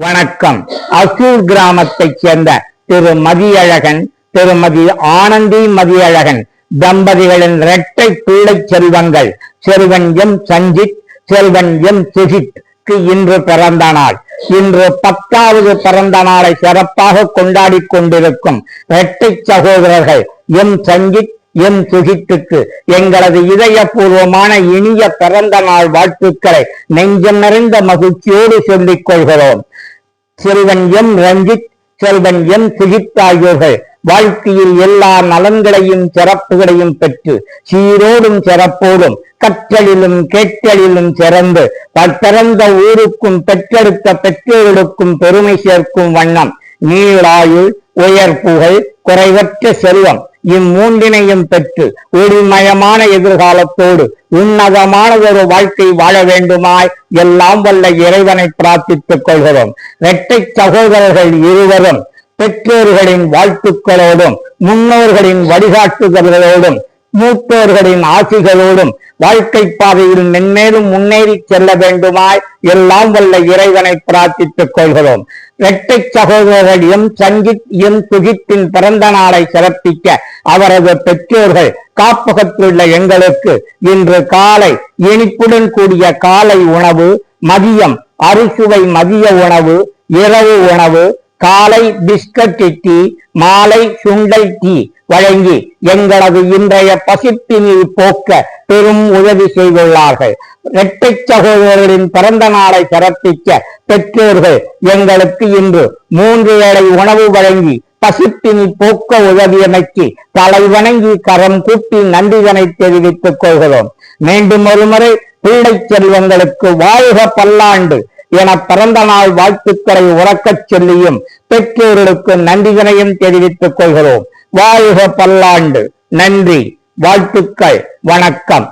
வணக்கம். அசூர் கிராமத்தைச் சேர்ந்த திரு மதியழகன், திருமதி ஆனந்தி மதியழகன் தம்பதிகளின் இரட்டை பிள்ளை செல்வங்கள் செல்வன் எம் சஞ்சித், செல்வன் எம் சுஜித் இன்று பிறந்த நாள். இன்று 10வது பிறந்த நாளை சிறப்பாக கொண்டாடி கொண்டிருக்கும் இரட்டை சகோதரர்கள் எம் சஞ்சித், எம் சுஜித்துக்கு எங்களது இதயபூர்வமான இனிய பிறந்த நாள் வாழ்த்துக்களை நெஞ்சம் நிறைந்த மகிழ்ச்சியோடு சொல்லிக் கொள்கிறோம். செல்வன் எம் ரஞ்சித், செல்வன் எம் சுஜித் ஆகியோர்கள் வாழ்க்கையில் எல்லா நலன்களையும் சிறப்புகளையும் பெற்று சீரோடும் சிறப்போடும் கற்றலிலும் கேட்டலிலும் சிறந்து பிறந்த ஊருக்கும் பெற்றெடுத்த பெற்றோர்களுக்கும் பெருமை சேர்க்கும் வண்ணம் நீளாயுள், உயர் புகழ், குறைவற்ற செல்வம் இம்மூன்றினையும் பெற்று ஒளிமயமான எதிர்காலத்தோடு உன்னதமானதொரு வாழ்க்கை வாழ வேண்டுமாய் எல்லாம் வல்ல இறைவனை பிரார்த்தித்துக் கொள்கிறோம். இரட்டை சகோதரர்கள் இருவரும் பெற்றோர்களின் வாழ்த்துக்களோடும் முன்னோர்களின் வழிகாட்டுதல்களோடும் மூத்தோர்களின் ஆசிகளோடும் வாழ்க்கை பாதையில் மென்மேலும் முன்னேறி செல்ல வேண்டுமாய் எல்லாம் வல்ல இறைவனை பிரார்த்தித்துக் கொள்கிறோம். இரட்டை சகோதரர்கள் எம் சஞ்சித், எம் சுஜித்தின் பிறந்த நாளை சிறப்பிக்க அவரது பெற்றோர்கள் காப்பகத்துள்ள எங்களுக்கு இன்று காலை இனிப்புடன் கூடிய காலை உணவு, மதியம் அறுசுவை மதிய உணவு, இரவு உணவு, காலை பிஸ்கட் டீ, மாலை சுண்டல் டீ வழங்கி எங்களது இன்றைய பசிப்பினை போக்க பெரும் உதவி செய்துள்ளார்கள். இரட்டை சகோதரர்களின் பிறந்த நாளை சிறப்பிக்க பெற்றோர்கள் எங்களுக்கு இன்று 3 வேளை உணவு வழங்கி பசிப்பினை போக்க உதவியமைக்கு தலை வணங்கி கரம் கூப்பி நன்றிதனை தெரிவித்துக் கொள்கிறோம். மீண்டும் ஒருமுறை பிள்ளை செல்வங்களுக்கு வாழ்க பல்லாண்டு என பிறந்த நாள் வாழ்த்துக்களை உறக்கச் சொல்லியும் பெற்றோர்களுக்கு நன்றிதனையும் தெரிவித்துக் கொள்கிறோம். வாழ்க பல்லாண்டு. நன்றி, வாழ்த்துக்கள், வணக்கம்.